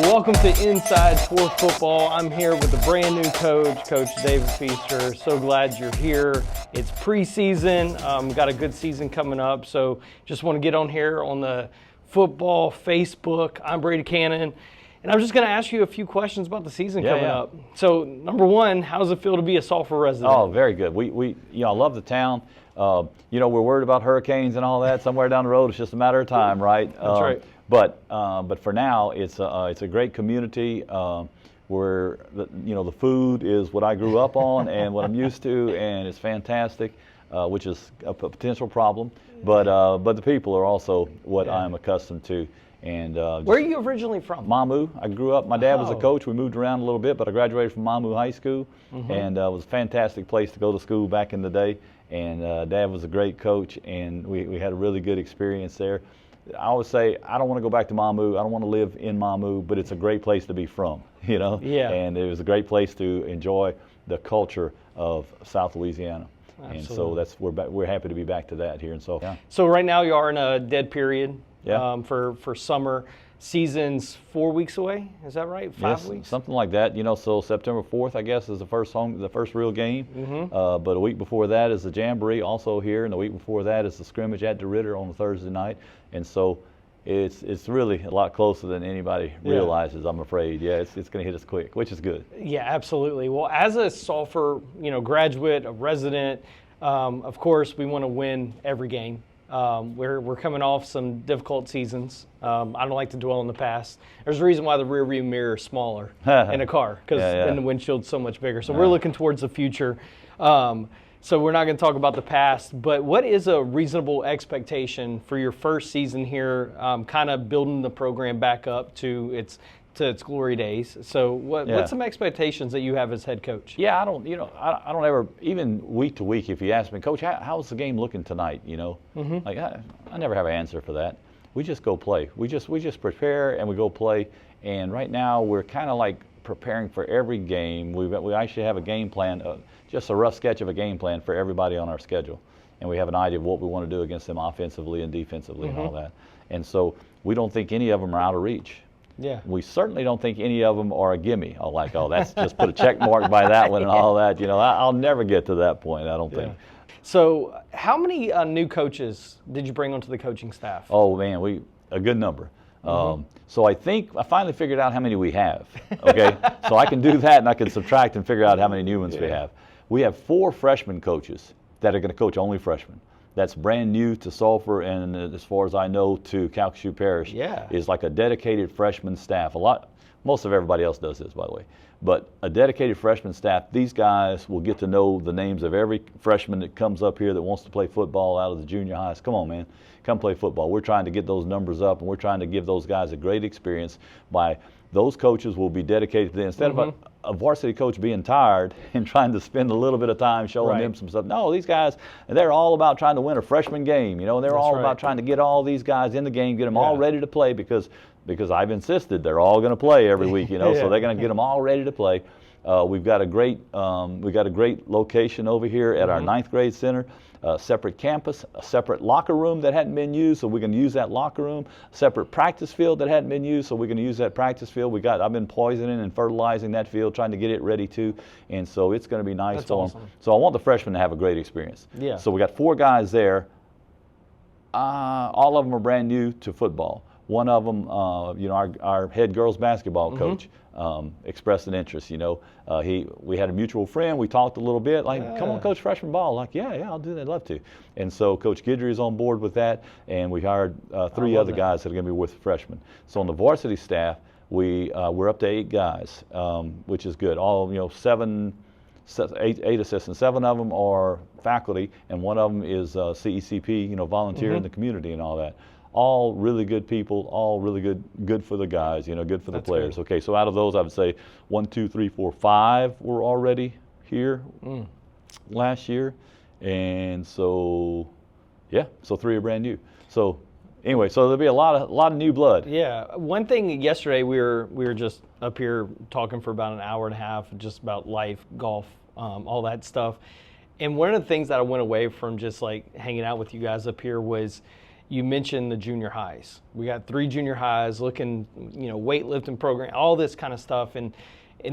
Welcome to Inside Tor Football. I'm here with a brand new coach, Coach David Feaster. So glad you're here. It's preseason. Got a good season coming up. So just want to get on here on the football Facebook. I'm Brady Cannon. And I'm just going to ask you a few questions about the season coming up. So, number one, how does it feel to be a Sulphur resident? Oh, very good. I love the town. We're worried about hurricanes and all that. Somewhere down the road, it's just a matter of time, right? That's right. But for now, it's a great community where the food is what I grew up on and what I'm used to, and it's fantastic, which is a potential problem. But the people are also what I'm accustomed to. And where are you originally from? Mamou. I grew up. My dad was a coach. We moved around a little bit, but I graduated from Mamou High School, and it was a fantastic place to go to school back in the day. And Dad was a great coach, and we had a really good experience there. I always say I don't want to go back to Mamou. I don't want to live in Mamou, but it's a great place to be from, Yeah. And it was a great place to enjoy the culture of South Louisiana. Absolutely. And so we're happy to be back to that here in Sulphur. Yeah. So right now you are in a dead period. Yeah. For summer. Season's 4 weeks away. Is that right? 5 weeks? Something like that. So September 4th, I guess, is the first real game. But a week before that is the Jamboree, also here, and the week before that is the scrimmage at DeRitter on a Thursday night. And so it's really a lot closer than anybody realizes, I'm afraid. Yeah, it's going to hit us quick, which is good. Yeah, absolutely. Well, as a Sulphur, graduate, a resident, of course, we want to win every game. We're coming off some difficult seasons. I don't like to dwell on the past. There's a reason why the rear view mirror is smaller in a car, because then the windshield's so much bigger. So we're looking towards the future. So we're not going to talk about the past, but what is a reasonable expectation for your first season here, kind of building the program back up to its glory days? So what's some expectations that you have as head coach? Yeah, I don't ever, even week to week, if you ask me, Coach, how's the game looking tonight? Like I never have an answer for that. We just go play. We just prepare and we go play. And right now we're kind of like preparing for every game. We actually have a game plan, just a rough sketch of a game plan for everybody on our schedule. And we have an idea of what we want to do against them offensively and defensively and all that. And so we don't think any of them are out of reach. Yeah. We certainly don't think any of them are a gimme. That's just put a check mark by that one and all that. I'll never get to that point, I don't think. So how many new coaches did you bring onto the coaching staff? Oh, man, a good number. So I think I finally figured out how many we have, okay? So I can do that and I can subtract and figure out how many new ones we have. We have 4 freshman coaches that are going to coach only freshmen. That's brand new to Sulphur, and as far as I know, to Calcasieu Parish, is like a dedicated freshman staff. Most of everybody else does this, by the way. But a dedicated freshman staff, these guys will get to know the names of every freshman that comes up here that wants to play football out of the junior highs. Come on, man, come play football. We're trying to get those numbers up, and we're trying to give those guys a great experience by those coaches will be dedicated to them. Instead of a varsity coach being tired and trying to spend a little bit of time showing them some stuff. No, these guys, they're all about trying to win a freshman game. They're all about trying to get all these guys in the game, get them all ready to play because I've insisted they're all going to play every week, so they're going to get them all ready to play. We've got a great location over here at our 9th grade center. A separate campus, a separate locker room that hadn't been used, so we're going to use that locker room. A separate practice field that hadn't been used, so we're going to use that practice field. I've been poisoning and fertilizing that field, trying to get it ready too, and so it's going to be nice for them. So I want the freshmen to have a great experience. Yeah. So we got 4 guys there. All of them are brand new to football. One of them, our head girls basketball coach, expressed an interest. We had a mutual friend. We talked a little bit, come on, coach freshman ball. Yeah, I'll do that. I'd love to. And so Coach Guidry is on board with that, and we hired 3 other guys that are going to be with freshmen. So on the varsity staff, we're up to 8 guys, which is good. All 8 assistants. 7 of them are faculty, and 1 of them is CECP, volunteer in the community and all that. All really good people, all really good for the guys, good for the players. Good. Okay, so out of those, I would say 1, 2, 3, 4, 5 were already here last year, and so 3 are brand new. So anyway, so there'll be a lot of new blood. Yeah, one thing yesterday we were just up here talking for about an hour and a half, just about life, golf, all that stuff, and one of the things that I went away from just like hanging out with you guys up here was you mentioned the junior highs. We got 3 junior highs looking, weightlifting program, all this kind of stuff. And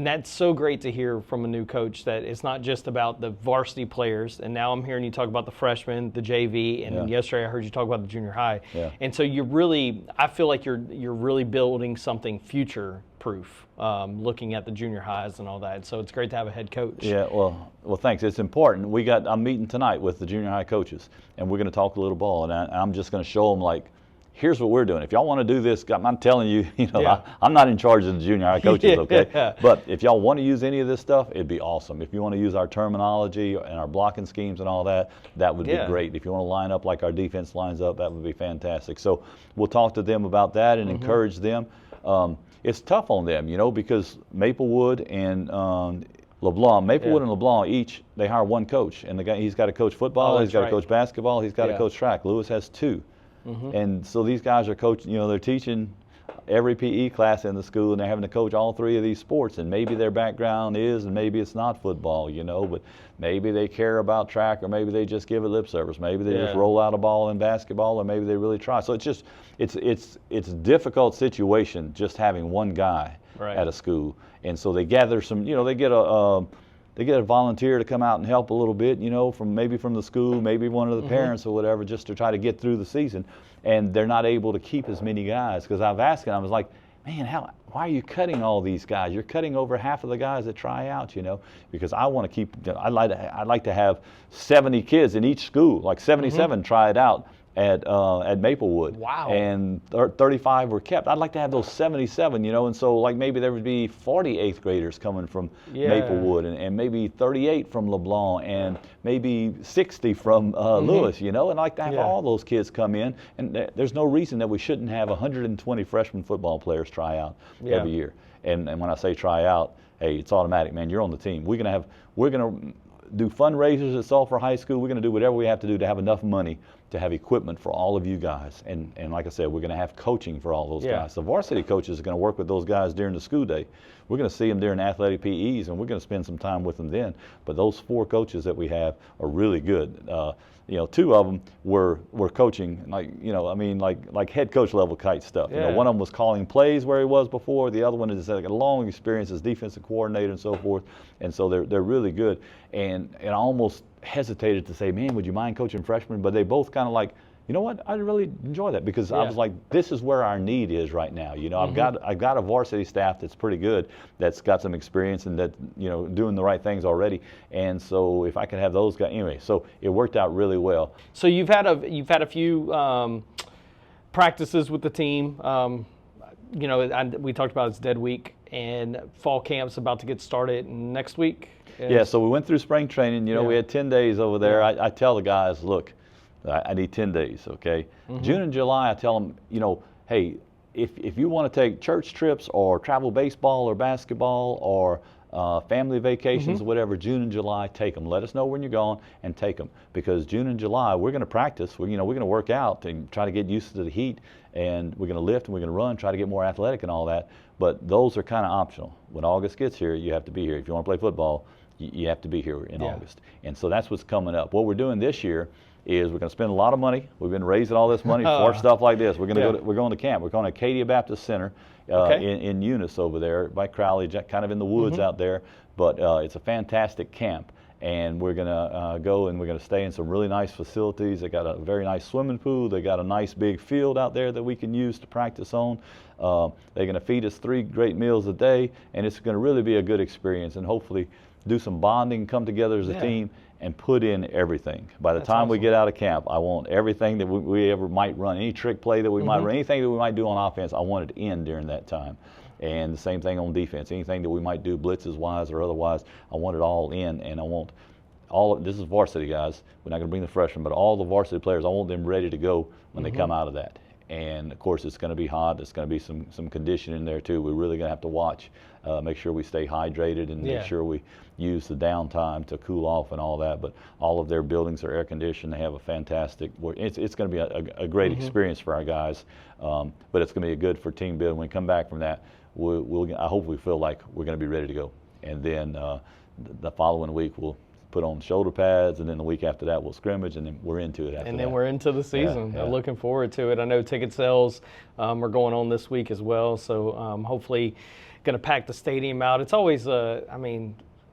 that's so great to hear from a new coach that it's not just about the varsity players. And now I'm hearing you talk about the freshmen, the JV, and then yesterday I heard you talk about the junior high. Yeah. And so I feel like you're really building something future proof, looking at the junior highs and all that. So it's great to have a head coach. Yeah, well, thanks. It's important. I'm meeting tonight with the junior high coaches, and we're going to talk a little ball, and I'm just going to show them, like, here's what we're doing. If y'all want to do this, I'm telling you, I'm not in charge of the junior high coaches, okay? Yeah. But if y'all want to use any of this stuff, it'd be awesome. If you want to use our terminology and our blocking schemes and all that, that would be great. If you want to line up like our defense lines up, that would be fantastic. So we'll talk to them about that and encourage them. It's tough on them, because Maplewood and LeBlanc, Maplewood and LeBlanc each, they hire one coach. And the guy, he's got to coach football, he's got to coach basketball, he's got to coach track. Lewis has 2. And so these guys are coaching, they're teaching every PE class in the school, and they're having to coach all 3 of these sports. And maybe their background is, and maybe it's not football, but maybe they care about track, or maybe they just give it lip service. Maybe they just roll out a ball in basketball, or maybe they really try. So it's a difficult situation just having one guy at a school. And so they gather some, they get a volunteer to come out and help a little bit, from the school, maybe one of the parents or whatever, just to try to get through the season. And they're not able to keep as many guys, because I've asked them, I was like, man, why are you cutting all these guys? You're cutting over half of the guys that try out, because I want to keep, I'd like to have 70 kids in each school, like 77 tried out at Maplewood. Wow. And 35 were kept. I'd like to have those 77, and so like maybe there would be 40 8th graders coming from Maplewood, and maybe 38 from LeBlanc, and maybe 60 from Lewis, and I'd like to have all those kids come in. And there's no reason that we shouldn't have 120 freshman football players try out every year. And when I say try out, hey, it's automatic, man. You're on the team. We're gonna do fundraisers at Sulphur High School. We're going to do whatever we have to do to have enough money to have equipment for all of you guys. And like I said, we're going to have coaching for all those guys. The varsity coaches are going to work with those guys during the school day. We're going to see them during athletic PEs, and we're going to spend some time with them then. But those 4 coaches that we have are really good. 2 of them were coaching, like head coach level kite stuff. One of them was calling plays where he was before. The other one is like a long experience as defensive coordinator and so forth. And so they're really good. And I almost hesitated to say, man, would you mind coaching freshmen? But they both kind of like, you know what? I really enjoy that, because I was like, this is where our need is right now. I've got a varsity staff that's pretty good, that's got some experience and that doing the right things already. And so if I could have those guys, anyway, so it worked out really well. So you've had a few practices with the team. We talked about it's dead week, and fall camp's about to get started next week. Yeah, so we went through spring training. We had 10 days over there. I tell the guys, look, I need 10 days, okay? June and July, I tell them, hey, if you want to take church trips or travel baseball or basketball or family vacations or whatever, June and July, take them. Let us know when you're going and take them, because June and July, we're going to practice. We're going to work out and try to get used to the heat, and we're going to lift and we're going to run, try to get more athletic and all that. But those are kind of optional. When August gets here, you have to be here. If you want to play football, you have to be here in August. And so that's what's coming up. What we're doing this year is we're going to spend a lot of money. We've been raising all this money for stuff like this. We're going to we're going to camp. We're going to Acadia Baptist Center in Eunice over there by Crowley, kind of in the woods out there. But it's a fantastic camp. And we're going to go and we're going to stay in some really nice facilities. They got a very nice swimming pool. They got a nice big field out there that we can use to practice on. They're going to feed us 3 great meals a day, and it's going to really be a good experience, and hopefully do some bonding, come together as a team, and put in everything. By the time we get out of camp, I want everything that we ever might run, any trick play that we might run, anything that we might do on offense, I want it in during that time. And the same thing on defense. Anything that we might do blitzes wise or otherwise, I want it all in. And I want this is varsity, guys. We're not going to bring the freshmen, but all the varsity players, I want them ready to go when they come out of that. And of course, it's going to be hot. There's going to be some conditioning there too. We're really going to have to watch, make sure we stay hydrated and make sure we use the downtime to cool off and all that. But all of their buildings are air conditioned. They have a fantastic. It's going to be a great experience for our guys. But it's going to be good for team building. When we come back from that, I hope we feel like we're going to be ready to go. And then the following week we'll put on shoulder pads, and then the week after that we'll scrimmage, and then we're into it after that. And then we're into the season. Yeah. Looking forward to it. I know ticket sales are going on this week as well, so hopefully going to pack the stadium out. It's always,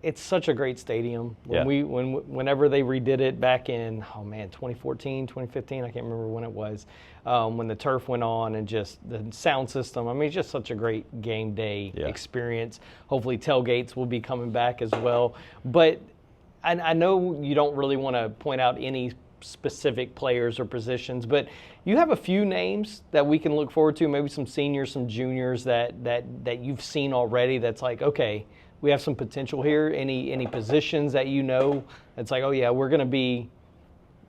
it's such a great stadium. Whenever they redid it back in, 2014, 2015, I can't remember when it was, when the turf went on and just the sound system. It's just such a great game day experience. Hopefully tailgates will be coming back as well. But I know you don't really want to point out any specific players or positions, but you have a few names that we can look forward to, maybe some seniors, some juniors that you've seen already that's like, okay, we have some potential here. Any positions that it's like, oh yeah, we're gonna be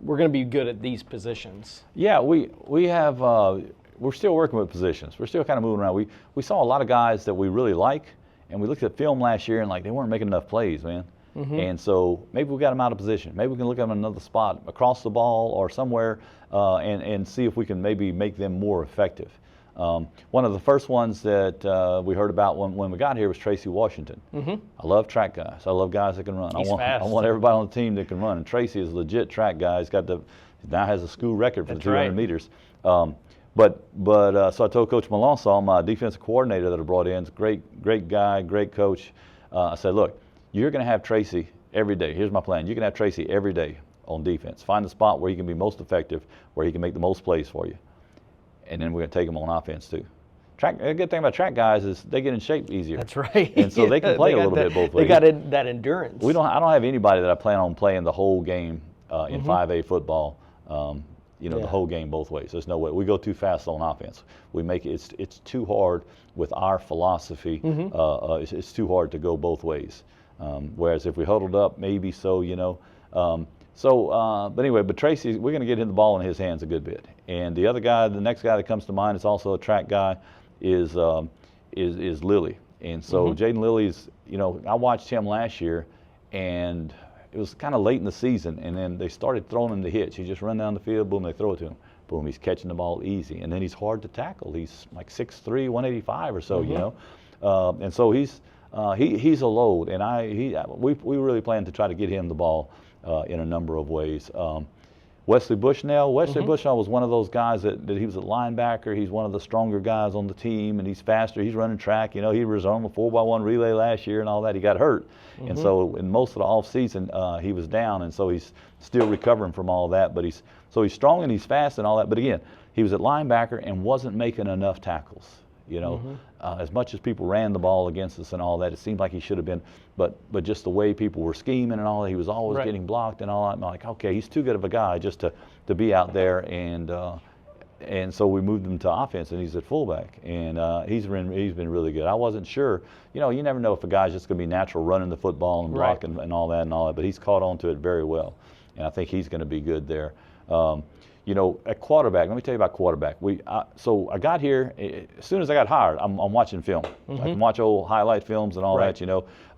good at these positions? Yeah, we have we're still working with positions. We're still kind of moving around. We saw a lot of guys that we really like, and we looked at film last year and like they weren't making enough plays, man. And so maybe we got them out of position. Maybe we can look at them in another spot across the ball or somewhere and see if we can maybe make them more effective. One of the first ones that we heard about when we got here was Tracy Washington. I love track guys. I love guys that can run. He's fast. I want everybody on the team that can run. And Tracy is a legit track guy. He's now has a school record for the 200 meters. So I told Coach Melanson, my defensive coordinator that I brought in, great guy, great coach. I said, look, you're going to have Tracy every day. Here's my plan. You can have Tracy every day on defense. Find the spot where he can be most effective, where he can make the most plays for you. And then we're going to take him on offense too. The good thing about track guys is they get in shape easier. That's right. And so they can play a little bit both ways. They got that endurance. I don't have anybody that I plan on playing the whole game in 5A football. The whole game both ways. There's no way. We go too fast on offense. We make it's too hard with our philosophy. It's too hard to go both ways. Whereas if we huddled up, maybe so, but anyway, but Tracy, we're going to get him the ball in his hands a good bit. And the next guy that comes to mind is also a track guy, is Lilly. And so Jaden Lilly's, I watched him last year, and it was kind of late in the season, and then they started throwing him the hitch. He just run down the field, boom, they throw it to him. Boom, he's catching the ball easy. And then he's hard to tackle. He's like 6'3", 185 or so, and so he's a load, and we really plan to try to get him the ball in a number of ways. Wesley Bushnell was one of those guys that he was a linebacker. He's one of the stronger guys on the team, and he's faster. He's running track. He was on the 4x1 relay last year and all that. He got hurt, and so in most of the off season he was down, and so he's still recovering from all that. But he's strong and he's fast and all that. But again, he was at linebacker and wasn't making enough tackles. As much as people ran the ball against us and all that, it seemed like he should have been, but just the way people were scheming and all that, he was always getting blocked and all that. And I'm like, okay, he's too good of a guy just to be out there, and so we moved him to offense, and he's at fullback, and he's been really good. I wasn't sure, you never know if a guy's just going to be natural running the football and blocking and all that, but he's caught on to it very well, and I think he's going to be good there. At quarterback, let me tell you about quarterback. So I got here, as soon as I got hired, I'm watching film. I can watch old highlight films and all that,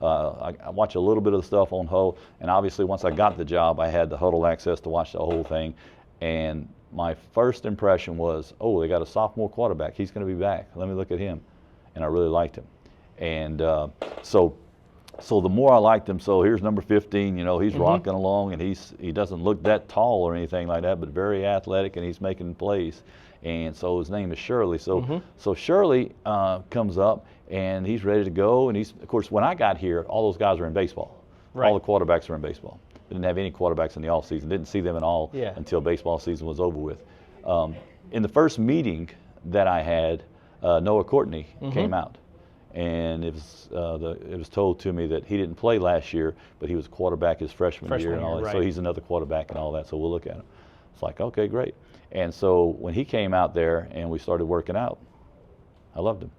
I watch a little bit of the stuff on Huddle, and obviously once I got the job, I had the Huddle access to watch the whole thing. And my first impression was, oh, they got a sophomore quarterback. He's going to be back. Let me look at him. And I really liked him. And so the more I liked him, so here's number 15, he's rocking along, and he doesn't look that tall or anything like that, but very athletic, and he's making plays. And so his name is Shirley. So Shirley comes up, and he's ready to go. And of course, when I got here, all those guys were in baseball. All the quarterbacks were in baseball. They didn't have any quarterbacks in the off season. Didn't see them at all until baseball season was over with. In the first meeting that I had, Noah Courtney came out. And it was told to me that he didn't play last year, but he was a quarterback his freshman year and all that. Right. So he's another quarterback and all that. So we'll look at him. It's like, okay, great. And so when he came out there and we started working out, I loved him.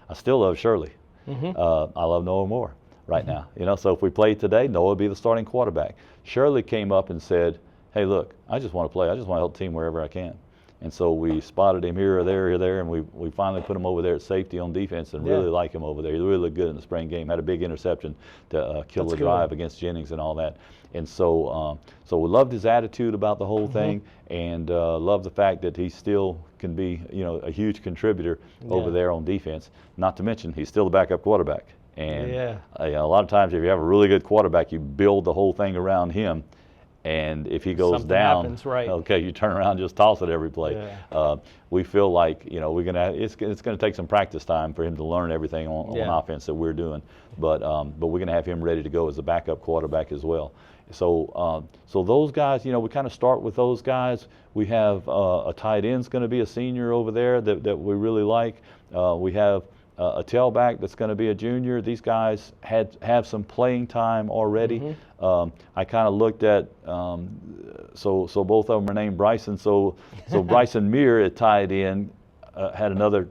I still love Shirley. I love Noah more right now. So if we played today, Noah would be the starting quarterback. Shirley came up and said, hey, look, I just want to play. I just want to help the team wherever I can. And so we spotted him here or there, and we finally put him over there at safety on defense, and really like him over there. He really looked good in the spring game. Had a big interception to kill the drive against Jennings and all that. And so we loved his attitude about the whole thing, and loved the fact that he still can be, a huge contributor over there on defense. Not to mention, he's still the backup quarterback. And Yeah. A lot of times, if you have a really good quarterback, you build the whole thing around him. And if he goes Something down, happens, right. okay, you turn around and just toss it every play. Yeah. We feel like, you know, it's going to take some practice time for him to learn everything on offense that we're doing. But we're going to have him ready to go as a backup quarterback as well. So those guys, you know, we kind of start with those guys. We have a tight end's going to be a senior over there that we really like. We have a tailback that's going to be a junior. These guys have some playing time already. I kind of looked at so both of them are named Bryson. So Bryson Muir at tight end had another.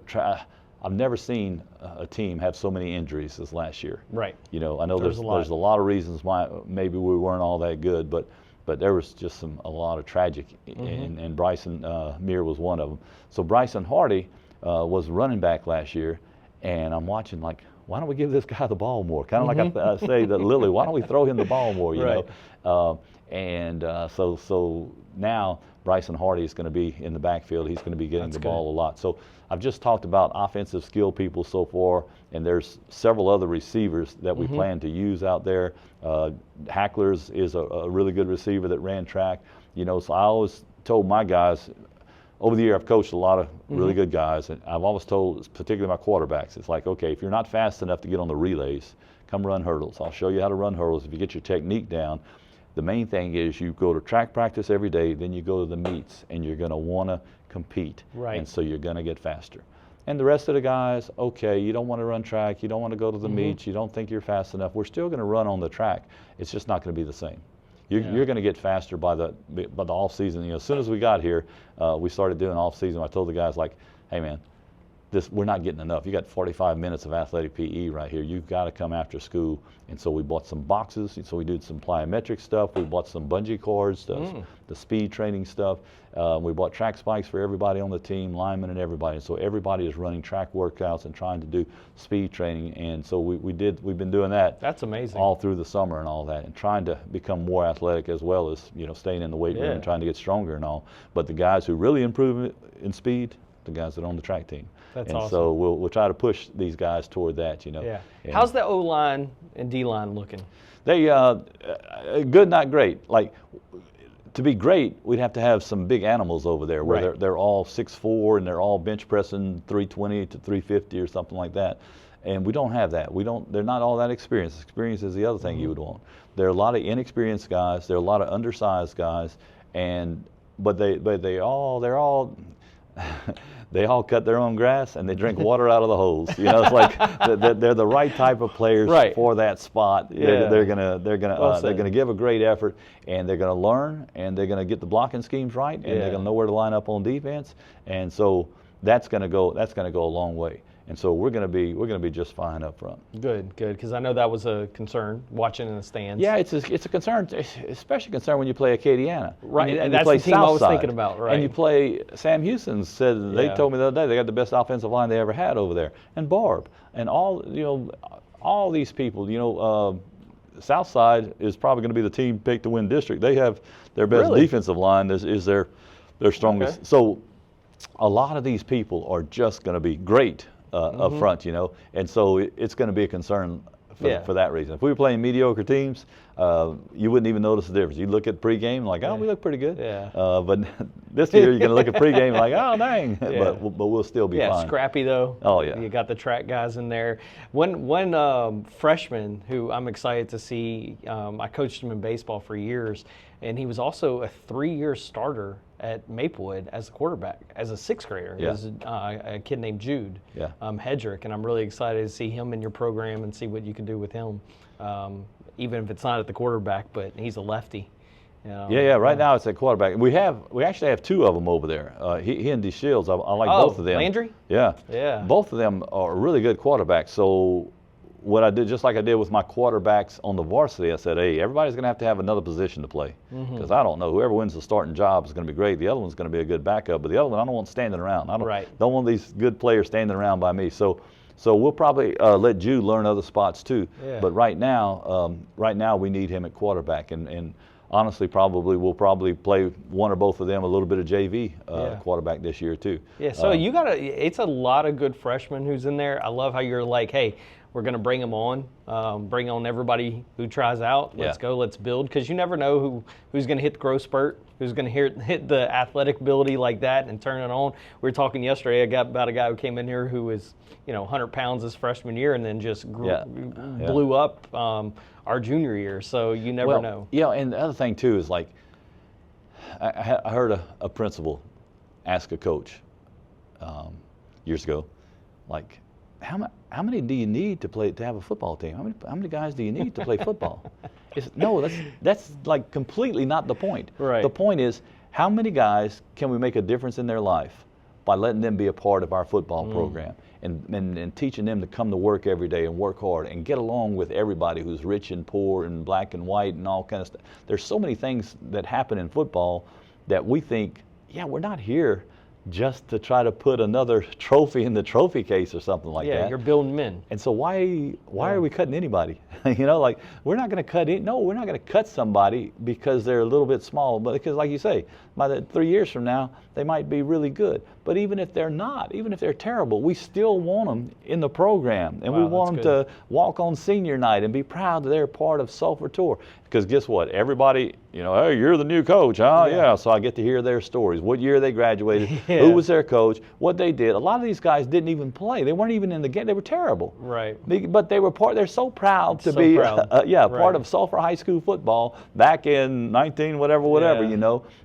I've never seen a team have so many injuries as last year. Right. You know, I know there's a lot of reasons why maybe we weren't all that good, but there was just a lot of tragic, and Bryson Muir was one of them. So Bryson Hardy was running back last year. And I'm watching like, why don't we give this guy the ball more? Kind of like I say that Lily, why don't we throw him the ball more, you know? So now Bryson Hardy is going to be in the backfield. He's going to be getting the ball a lot. So I've just talked about offensive skill people so far, and there's several other receivers that we plan to use out there. Hacklers is a really good receiver that ran track. You know, so I always told my guys, over the year, I've coached a lot of really good guys, and I've always told, particularly my quarterbacks, it's like, okay, if you're not fast enough to get on the relays, come run hurdles. I'll show you how to run hurdles. If you get your technique down, the main thing is you go to track practice every day, then you go to the meets, and you're going to want to compete. Right. And so you're going to get faster. And the rest of the guys, okay, you don't want to run track, you don't want to go to the meets, you don't think you're fast enough. We're still going to run on the track. It's just not going to be the same. You're going to get faster by the off season. You know, as soon as we got here, we started doing off season. I told the guys like, hey man, we're not getting enough. You got 45 minutes of athletic PE right here. You've got to come after school. And so we bought some boxes. So we did some plyometric stuff. We bought some bungee cords, the speed training stuff. We bought track spikes for everybody on the team, linemen and everybody. And so everybody is running track workouts and trying to do speed training. And so we've been doing that. That's amazing. All through the summer and all that, and trying to become more athletic as well as, you know, staying in the weight room and trying to get stronger and all. But the guys who really improve in speed, the guys that are on the track team. That's and awesome. So we'll try to push these guys toward that, you know. Yeah. And how's the O-line and D-line looking? they good, not great. Like, to be great, we'd have to have some big animals over there where they're all 6'4" and they're all bench pressing 320 to 350 or something like that. And we don't have that. They're not all that experienced. Experience is the other thing you would want. There are a lot of inexperienced guys. There are a lot of undersized guys, but they're all they all cut their own grass and they drink water out of the hose. You know, it's like they're the right type of players for that spot. Yeah. They're gonna give a great effort, and they're gonna learn, and they're gonna get the blocking schemes right, and they're gonna know where to line up on defense. And so that's gonna go a long way. And so we're going to be just fine up front. Good, because I know that was a concern watching in the stands. Yeah, it's a concern, especially a concern when you play Acadiana. Right, and that's the team I was thinking about. Right, and you play Sam Houston said they told me the other day they got the best offensive line they ever had over there, and Barb, and all these people. You know, Southside is probably going to be the team picked to win district. They have their best defensive line is their strongest. So a lot of these people are just going to be great. Up front, you know, and so it's going to be a concern for that reason. If we were playing mediocre teams, you wouldn't even notice the difference. You'd look at pregame like, oh, we look pretty good. Yeah. But this year you're going to look at pregame like, oh, dang. Yeah. But we'll still be fine. Yeah, scrappy though. Oh yeah. You got the track guys in there. One freshman who I'm excited to see. I coached him in baseball for years, and he was also a 3-year starter at Maplewood as a quarterback, as a 6th grader. Yeah. There's a kid named Jude Hedrick, and I'm really excited to see him in your program and see what you can do with him, even if it's not at the quarterback, but he's a lefty. Right now it's at quarterback. We actually have 2 of them over there. He and DeShields. I like both of them. Landry? Yeah. Both of them are really good quarterbacks. So what I did, just like I did with my quarterbacks on the varsity, I said, hey, everybody's going to have another position to play. Because I don't know, whoever wins the starting job is going to be great. The other one's going to be a good backup. But the other one, I don't want standing around. I don't want these good players standing around by me. So we'll probably let Jude learn other spots too. Yeah. But right now we need him at quarterback. And honestly, we'll probably play one or both of them a little bit of JV quarterback this year too. Yeah, so it's a lot of good freshmen who's in there. I love how you're like, hey, we're going to bring them on, bring on everybody who tries out. Let's go, let's build, because you never know who's going to hit the growth spurt, who's going to hit the athletic ability like that and turn it on. We were talking yesterday about a guy who came in here who was 100 pounds his freshman year and then just blew up our junior year. So you never know. Yeah, and the other thing too is like I heard a principal ask a coach years ago, like, how many do you need to have a football team? How many guys do you need to play football? That's like completely not the point. Right. The point is, how many guys can we make a difference in their life by letting them be a part of our football program and teaching them to come to work every day and work hard and get along with everybody who's rich and poor and black and white and all kind of stuff. There's so many things that happen in football that we think, we're not here just to try to put another trophy in the trophy case or something like that. Yeah, you're building men. And so why are we cutting anybody? Like, we're not going to cut it. No, we're not going to cut somebody because they're a little bit small, but because, like you say, by 3 years from now, they might be really good. But even if they're not, even if they're terrible, we still want them in the program, and we want them to walk on senior night and be proud that they're part of Sulphur Tor. Because guess what? Everybody, hey, you're the new coach, huh? Yeah. So I get to hear their stories. What year they graduated, who was their coach, what they did. A lot of these guys didn't even play. They weren't even in the game. They were terrible. Right. But they were they're so proud to be part of Sulphur High School football back in 19 whatever,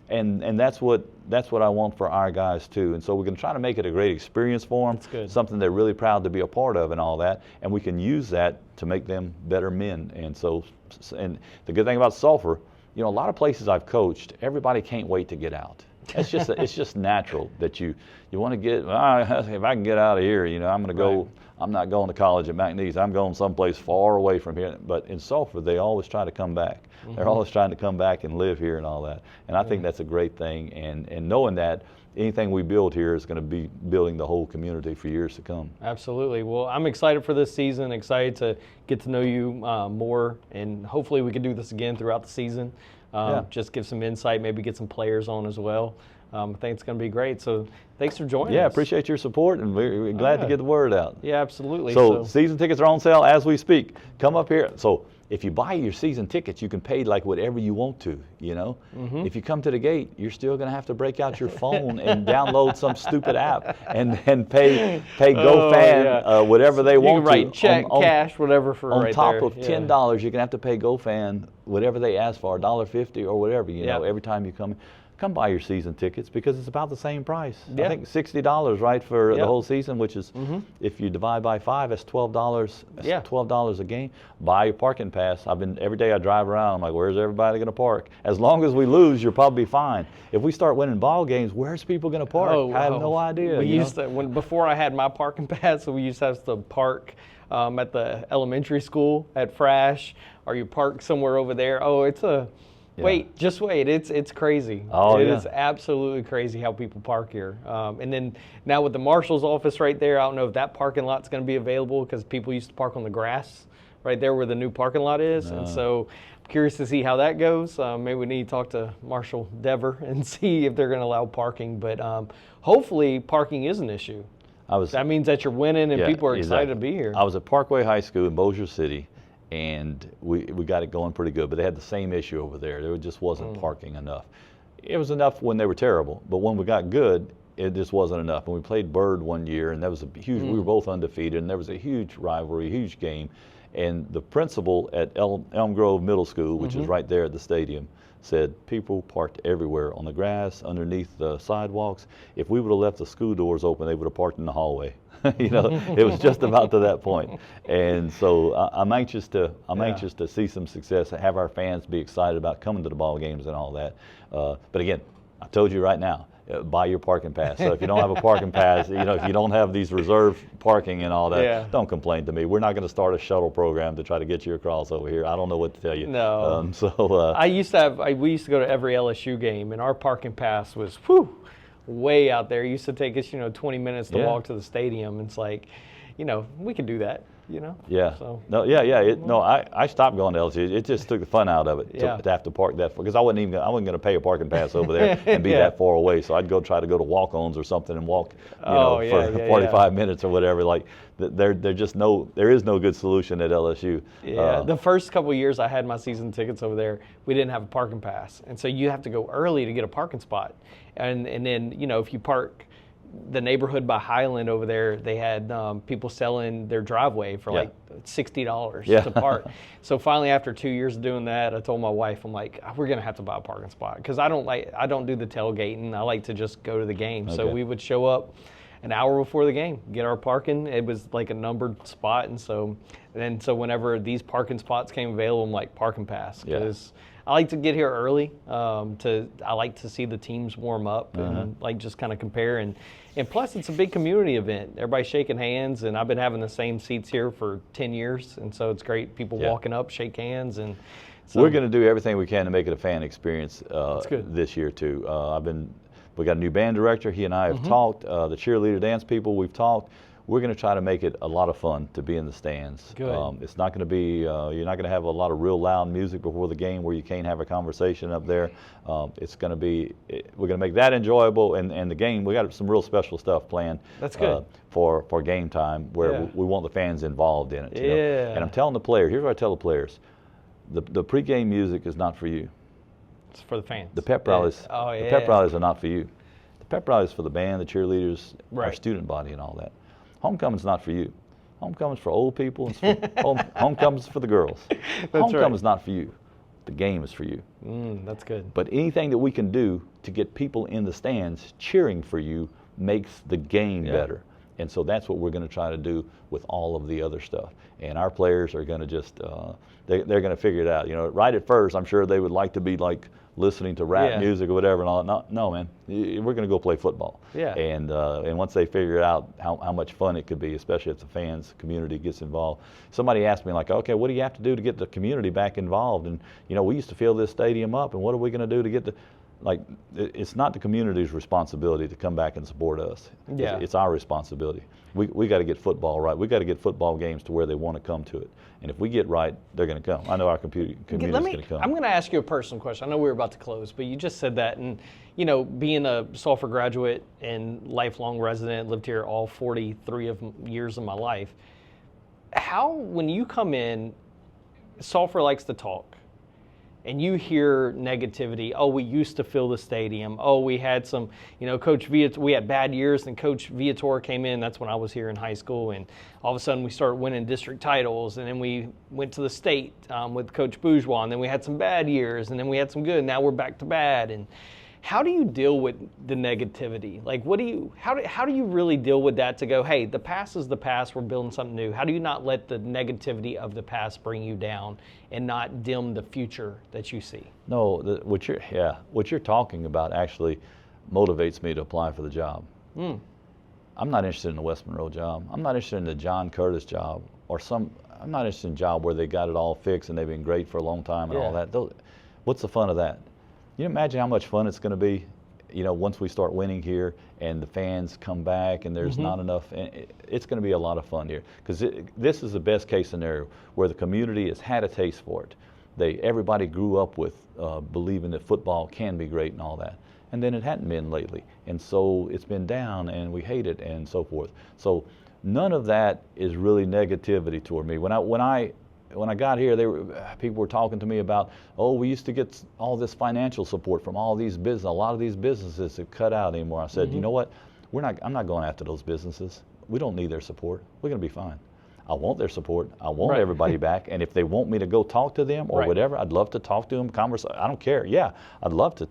and that's what I want for our guys too. And so we're going to try to make it a great experience for them, something they're really proud to be a part of and all that, and we can use that to make them better men. And the good thing about Sulphur, a lot of places I've coached, everybody can't wait to get out. It's just natural that you want to get, if I can get out of here, I'm going to go. I'm not going to college at McNeese. I'm going someplace far away from here. But in Sulphur, they always try to come back. They're always trying to come back and live here and all that. And I think that's a great thing. And knowing that anything we build here is going to be building the whole community for years to come. Absolutely. Well, I'm excited for this season, excited to get to know you more, and hopefully we can do this again throughout the season. Just give some insight, maybe get some players on as well. I think it's going to be great. So thanks for joining us. Yeah, appreciate your support, and we're glad to get the word out. Yeah, absolutely. So season tickets are on sale as we speak. Come up here. So if you buy your season tickets, you can pay like whatever you want to, If you come to the gate, you're still going to have to break out your phone and download some stupid app and pay GoFan whatever they want to. You can write check, cash, whatever for on right top there. of $10, you're going to have to pay GoFan whatever they ask for, $1.50 or whatever, every time you come. Come buy your season tickets because it's about the same price. I think $60, right, for the whole season, which is, if you divide by 5, that's $12. That's $12 a game. Buy your parking pass. Every day I drive around, I'm like, where's everybody going to park? As long as we lose, you'll probably be fine. If we start winning ball games, where's people going to park? I have no idea. We used to, before I had my parking pass, we used to have to park at the elementary school at Frash, or you park somewhere over there. Wait, just wait. It's crazy. It is absolutely crazy how people park here. And then now with the marshal's office right there, I don't know if that parking lot's going to be available because people used to park on the grass right there where the new parking lot is. And so I'm curious to see how that goes. Maybe we need to talk to Marshall Dever and see if they're going to allow parking. But hopefully parking is an issue. That means that you're winning and people are excited to be here. I was at Parkway High School in Bossier City, and we got it going pretty good, but they had the same issue over there. There just wasn't parking enough. It was enough when they were terrible, but when we got good, it just wasn't enough. And we played Bird one year, and that was a huge, we were both undefeated, and there was a huge rivalry, huge game. And the principal at Elm Grove Middle School, which is right there at the stadium, said people parked everywhere, on the grass, underneath the sidewalks. If we would have left the school doors open, they would have parked in the hallway. It was just about to that point. And so I'm anxious to see some success, have our fans be excited about coming to the ball games and all that. But again, I told you right now, buy your parking pass. So if you don't have a parking pass, if you don't have these reserved parking and all that, don't complain to me. We're not going to start a shuttle program to try to get you across over here. I don't know what to tell you. No. We used to go to every LSU game, and our parking pass was way out there. It used to take us 20 minutes to walk to the stadium. It's like, we can do that. Yeah. So. No. Yeah. Yeah. I stopped going to LSU. It just took the fun out of it to have to park that because I wasn't going to pay a parking pass over there and be that far away. So I'd try to go to walk-ons or something and walk, for 45 minutes or whatever. Like there is no good solution at LSU. Yeah. The first couple of years I had my season tickets over there, we didn't have a parking pass, and so you have to go early to get a parking spot, and then if you park. The neighborhood by Highland over there, they had people selling their driveway for like $60 to park. So finally, after 2 years of doing that, I told my wife, I'm like, we're gonna have to buy a parking spot because I don't do the tailgating. I like to just go to the game. Okay. So we would show up an hour before the game, get our parking. It was like a numbered spot, and so whenever these parking spots came available, I'm like parking pass because. I like to get here early. I like to see the teams warm up and like just kind of compare and plus it's a big community event. Everybody's shaking hands, and I've been having the same seats here for 10 years, and so it's great. People walking up, shake hands, and so we're going to do everything we can to make it a fan experience this year too. We got a new band director. He and I have talked. The cheerleader dance people, we've talked. We're going to try to make it a lot of fun to be in the stands. Good. It's not going to be, you're not going to have a lot of real loud music before the game where you can't have a conversation up there. It's going to be, we're going to make that enjoyable, and the game, we got some real special stuff planned. That's good. For game time where we want the fans involved in it. You know? And I'm telling the players, here's what I tell the players, the pregame music is not for you. It's for the fans. The pep rallies, the pep rallies are not for you. The pep rallies for the band, the cheerleaders, our student body, and all that. Homecoming's not for you. Homecoming's for old people. And homecoming's for the girls. Homecoming's not for you. The game is for you. That's good. But anything that we can do to get people in the stands cheering for you makes the game better. And so that's what we're going to try to do with all of the other stuff. And our players are going to just, they're going to figure it out. Right at first, I'm sure they would like to be like listening to rap music or whatever and all that. No, man, we're going to go play football. Yeah. And once they figure out how much fun it could be, especially if the fans community gets involved. Somebody asked me like, okay, what do you have to do to get the community back involved? And we used to fill this stadium up, and what are we going to do to get the it's not the community's responsibility to come back and support us. Yeah. It's our responsibility. We got to get football right. We got to get football games to where they want to come to it. And if we get right, they're going to come. I know our community's going to come. I'm going to ask you a personal question. I know we were about to close, but you just said that. And, being a Sulphur graduate and lifelong resident, lived here all 43 years of my life, when you come in, Sulphur likes to talk. And you hear negativity. Oh, we used to fill the stadium. Oh, we had some, Coach Viator, we had bad years, and Coach Viator came in. That's when I was here in high school, and all of a sudden we started winning district titles, and then we went to the state with Coach Bourgeois, and then we had some bad years, and then we had some good. And now we're back to bad. And how do you deal with the negativity? Like, how do you really deal with that to go, hey, the past is the past, we're building something new? How do you not let the negativity of the past bring you down and not dim the future that you see? No, what you're talking about actually motivates me to apply for the job. I'm not interested in the West Monroe job. I'm not interested in the John Curtis job I'm not interested in a job where they got it all fixed and they've been great for a long time and all that. What's the fun of that? You imagine how much fun it's going to be, once we start winning here and the fans come back and there's not enough. It's going to be a lot of fun here because this is the best case scenario where the community has had a taste for it. Everybody grew up with believing that football can be great and all that. And then it hadn't been lately. And so it's been down and we hate it and so forth. So none of that is really negativity toward me. When I got here, people were talking to me about, we used to get all this financial support from all these businesses. A lot of these businesses have cut out anymore. I said, you know what? I'm not going after those businesses. We don't need their support. We're going to be fine. I want their support. I want everybody back. And if they want me to go talk to them or whatever, I'd love to talk to them, converse. I don't care. Yeah, I'd love to.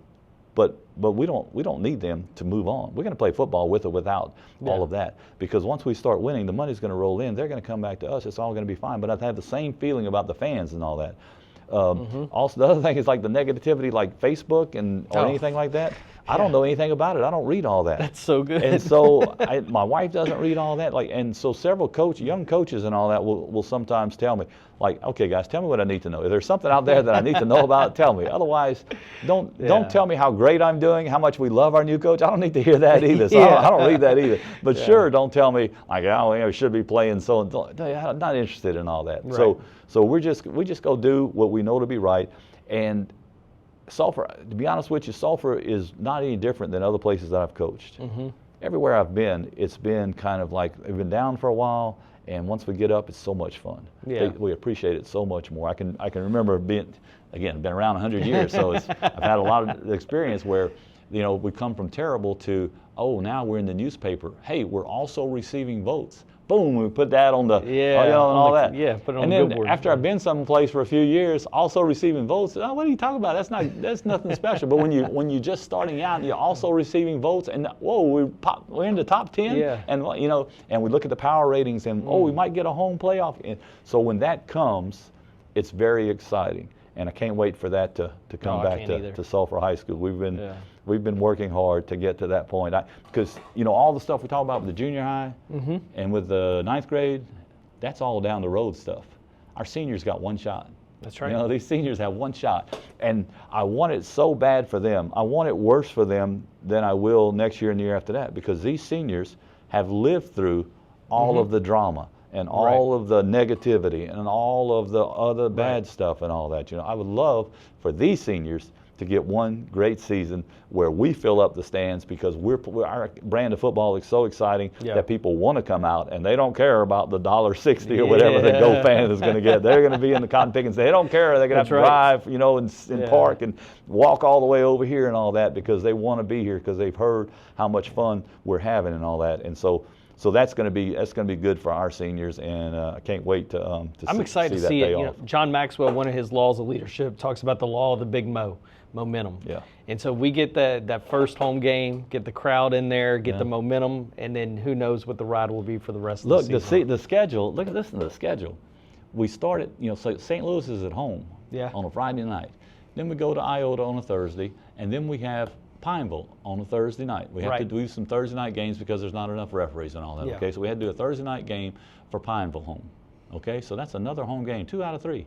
But we don't need them to move on. We're going to play football with or without all of that. Because once we start winning, the money's going to roll in. They're going to come back to us. It's all going to be fine. But I have the same feeling about the fans and all that. Also, the other thing is like the negativity, like Facebook or anything like that. I don't know anything about it. I don't read all that. That's so good. And so my wife doesn't read all that. And so several young coaches and all that will sometimes tell me, like, okay, guys, tell me what I need to know. If there's something out there that I need to know about, tell me. Otherwise, don't tell me how great I'm doing, how much we love our new coach. I don't need to hear that either. So I don't read that either. But sure, don't tell me like, oh, we should be playing so and so. I'm not interested in all that. Right. So we just go do what we know to be right. And Sulphur, to be honest with you, Sulphur is not any different than other places that I've coached. Mm-hmm. Everywhere I've been, it's been kind of like we've been down for a while, and once we get up, it's so much fun. Yeah. We appreciate it so much more. I can remember being, again, been around 100 years, so I've had a lot of experience where, we come from terrible to, oh, now we're in the newspaper. Hey, we're also receiving votes. Boom, we put that on the, and all that. Yeah, put it on and the then billboard. after I've been someplace for a few years, also receiving votes, oh, what are you talking about? That's nothing special. But when you're just starting out, and you're also receiving votes, and whoa, we're in the top 10, and and we look at the power ratings, and we might get a home playoff. And so when that comes, it's very exciting, and I can't wait for that to come back to Sulphur High School. We've been working hard to get to that point, because all the stuff we talk about with the junior high and with the 9th grade, that's all down the road stuff. Our seniors got one shot. That's right. These seniors have one shot, and I want it so bad for them. I want it worse for them than I will next year and the year after that, because these seniors have lived through all of the drama and all of the negativity and all of the other bad stuff and all that. I would love for these seniors to get one great season where we fill up the stands, because our brand of football is so exciting that people want to come out, and they don't care about the $1.60 or whatever the Go fan is going to get. They're going to be in the cotton pickings. They don't care. They're going to have to drive, and park and walk all the way over here and all that, because they want to be here, because they've heard how much fun we're having and all that. And so that's going to be good for our seniors, and I can't wait to I'm excited to see it. John Maxwell, one of his laws of leadership, talks about the law of the big momentum. Yeah. And so we get that first home game, get the crowd in there, get the momentum, and then who knows what the ride will be for the rest of the season. Look, the schedule. Listen to the schedule. We started. So St. Louis is at home on a Friday night. Then we go to Iota on a Thursday, and then we have Pineville on a Thursday night. We have to do some Thursday night games because there's not enough referees and all that. Okay, so we had to do a Thursday night game for Pineville home. Okay, so that's another home game, 2 out of 3.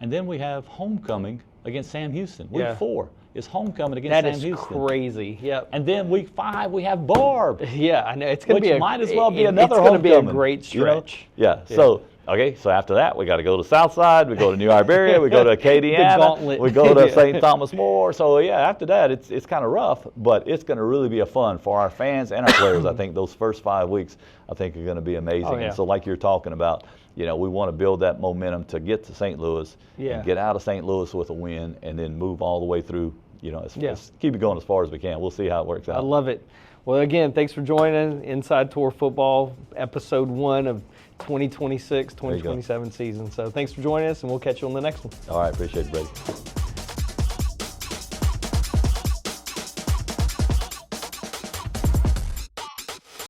And then we have homecoming against Sam Houston. Week 4 is homecoming against Sam Houston. That is crazy. Yep. And then week 5 we have Barb. Yeah, I know. It's going to be might as well be another homecoming. It's going to be a great stretch. Yeah. So so after that we got to go to Southside, we go to New Iberia, we go to Acadiana, we go to St. Thomas More. So after that it's kind of rough, but it's going to really be a fun for our fans and our players. I think those first 5 weeks are going to be amazing. And so like you're talking about, we want to build that momentum to get to St. Louis and get out of St. Louis with a win, and then move all the way through. Keep it going as far as we can. We'll see how it works out. I love it. Well, again, thanks for joining Inside Tor Football, episode 1 of 2026-2027 season. So thanks for joining us, and we'll catch you on the next one. All right, appreciate it, Brady.